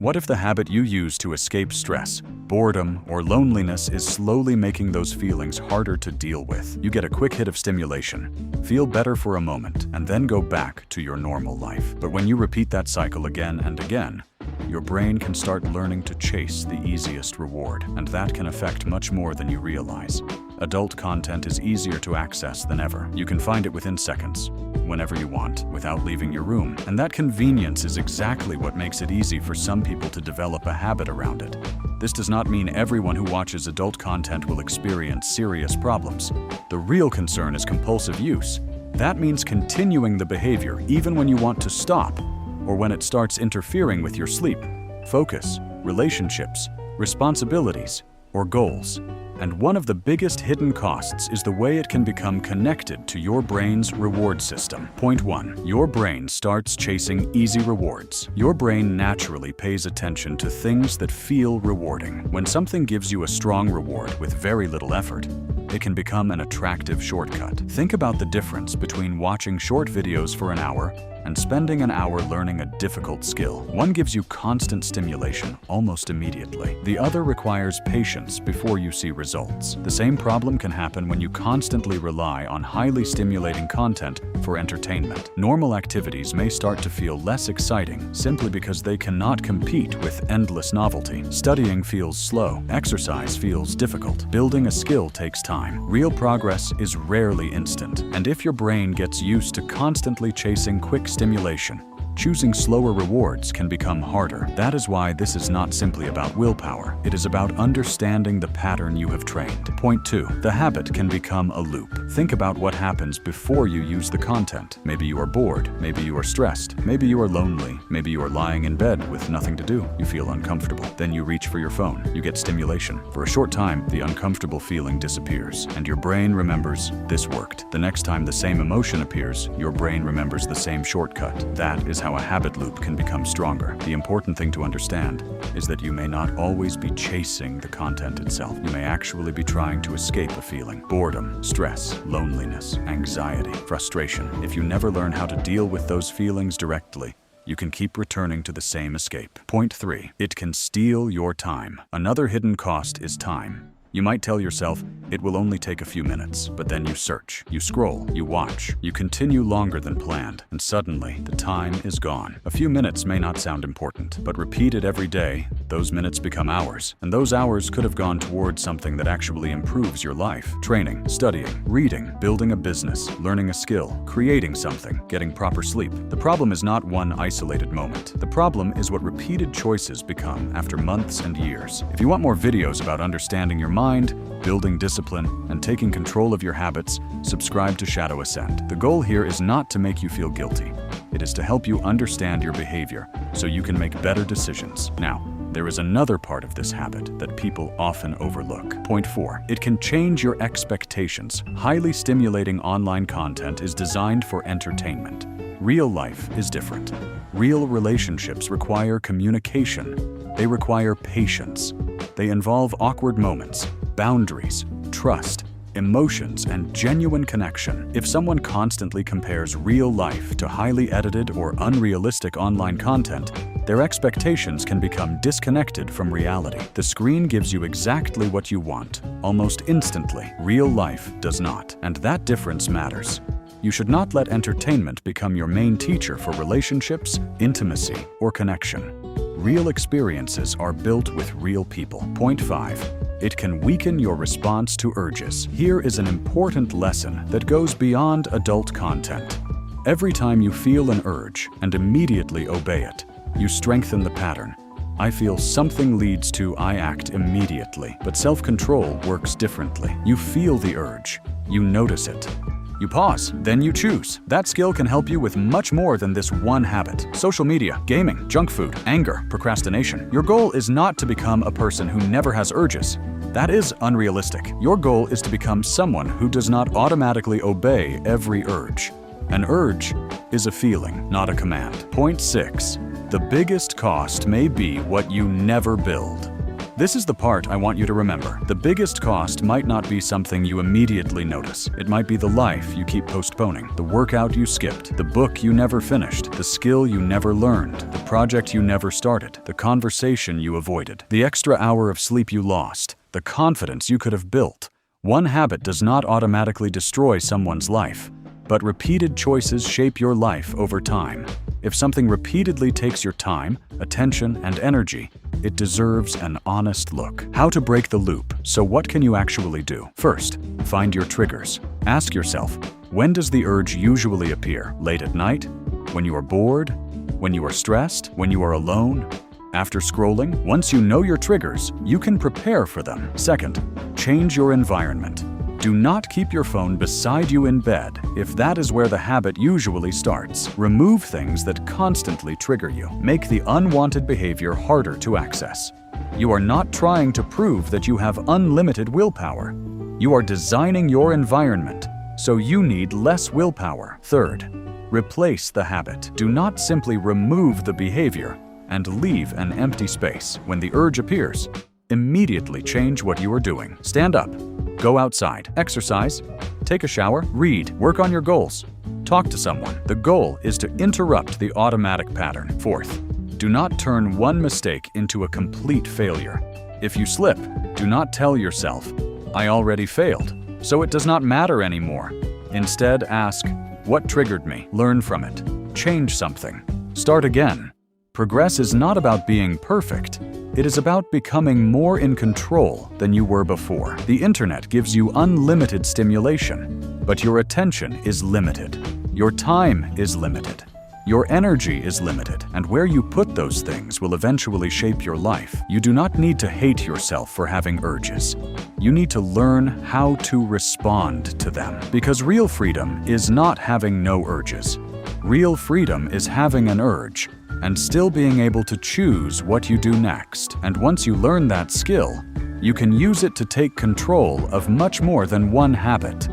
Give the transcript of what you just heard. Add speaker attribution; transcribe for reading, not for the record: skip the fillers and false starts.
Speaker 1: What if the habit you use to escape stress, boredom, or loneliness is slowly making those feelings harder to deal with? You get a quick hit of stimulation, feel better for a moment, and then go back to your normal life. But when you repeat that cycle again and again, your brain can start learning to chase the easiest reward, and that can affect much more than you realize. Adult content is easier to access than ever. You can find it within seconds, whenever you want, without leaving your room. And that convenience is exactly what makes it easy for some people to develop a habit around it. This does not mean everyone who watches adult content will experience serious problems. The real concern is compulsive use. That means continuing the behavior even when you want to stop, or when it starts interfering with your sleep, focus, relationships, responsibilities, or goals. And one of the biggest hidden costs is the way it can become connected to your brain's reward system. Point 1. Your brain starts chasing easy rewards. Your brain naturally pays attention to things that feel rewarding. When something gives you a strong reward with very little effort, it can become an attractive shortcut. Think about the difference between watching short videos for an hour and spending an hour learning a difficult skill. One gives you constant stimulation almost immediately. The other requires patience before you see results. The same problem can happen when you constantly rely on highly stimulating content for entertainment. Normal activities may start to feel less exciting simply because they cannot compete with endless novelty. Studying feels slow. Exercise feels difficult. Building a skill takes time. Real progress is rarely instant. And if your brain gets used to constantly chasing quick stimulation, choosing slower rewards can become harder. That is why this is not simply about willpower. It is about understanding the pattern you have trained. Point 2. The habit can become a loop. Think about what happens before you use the content. Maybe you are bored. Maybe you are stressed. Maybe you are lonely. Maybe you are lying in bed with nothing to do. You feel uncomfortable. Then you reach for your phone. You get stimulation. For a short time, the uncomfortable feeling disappears, and your brain remembers, this worked. The next time the same emotion appears, your brain remembers the same shortcut. That is how a habit loop can become stronger. The important thing to understand is that you may not always be chasing the content itself. You may actually be trying to escape a feeling. Boredom, stress, loneliness, anxiety, frustration. If you never learn how to deal with those feelings directly, you can keep returning to the same escape. Point 3. It can steal your time. Another hidden cost is time. You might tell yourself, it will only take a few minutes, but then you search, you scroll, you watch, you continue longer than planned, and suddenly the time is gone. A few minutes may not sound important, but repeated every day, those minutes become hours, and those hours could have gone towards something that actually improves your life. Training, studying, reading, building a business, learning a skill, creating something, getting proper sleep. The problem is not one isolated moment. The problem is what repeated choices become after months and years. If you want more videos about understanding your mind, building discipline, and taking control of your habits, subscribe to Shadow Ascend. The goal here is not to make you feel guilty. It is to help you understand your behavior so you can make better decisions. Now, there is another part of this habit that people often overlook. Point 4. It can change your expectations. Highly stimulating online content is designed for entertainment. Real life is different. Real relationships require communication. They require patience. They involve awkward moments, boundaries, trust, emotions, and genuine connection. If someone constantly compares real life to highly edited or unrealistic online content, their expectations can become disconnected from reality. The screen gives you exactly what you want, almost instantly. Real life does not, and that difference matters. You should not let entertainment become your main teacher for relationships, intimacy, or connection. Real experiences are built with real people. Point 5. It can weaken your response to urges. Here is an important lesson that goes beyond adult content. Every time you feel an urge and immediately obey it, you strengthen the pattern. I feel something leads to I act immediately. But self-control works differently. You feel the urge. You notice it. You pause, then you choose. That skill can help you with much more than this one habit. Social media, gaming, junk food, anger, procrastination. Your goal is not to become a person who never has urges. That is unrealistic. Your goal is to become someone who does not automatically obey every urge. An urge is a feeling, not a command. Point 6. The biggest cost may be what you never build. This is the part I want you to remember. The biggest cost might not be something you immediately notice. It might be the life you keep postponing, the workout you skipped, the book you never finished, the skill you never learned, the project you never started, the conversation you avoided, the extra hour of sleep you lost, the confidence you could have built. One habit does not automatically destroy someone's life, but repeated choices shape your life over time. If something repeatedly takes your time, attention, and energy, it deserves an honest look. How to break the loop. So what can you actually do? First, find your triggers. Ask yourself, when does the urge usually appear? Late at night? When you are bored? When you are stressed? When you are alone? After scrolling? Once you know your triggers, you can prepare for them. Second, change your environment. Do not keep your phone beside you in bed if that is where the habit usually starts. Remove things that constantly trigger you. Make the unwanted behavior harder to access. You are not trying to prove that you have unlimited willpower. You are designing your environment, so you need less willpower. Third, replace the habit. Do not simply remove the behavior and leave an empty space. When the urge appears, immediately change what you are doing. Stand up. Go outside, exercise, take a shower, read, work on your goals, talk to someone. The goal is to interrupt the automatic pattern. Fourth, do not turn one mistake into a complete failure. If you slip, do not tell yourself, "I already failed, so it does not matter anymore." Instead, ask, "What triggered me?" Learn from it. Change something. Start again. Progress is not about being perfect. It is about becoming more in control than you were before. The internet gives you unlimited stimulation, but your attention is limited. Your time is limited. Your energy is limited, and where you put those things will eventually shape your life. You do not need to hate yourself for having urges. You need to learn how to respond to them. Because real freedom is not having no urges. Real freedom is having an urge and still being able to choose what you do next. And once you learn that skill, you can use it to take control of much more than one habit.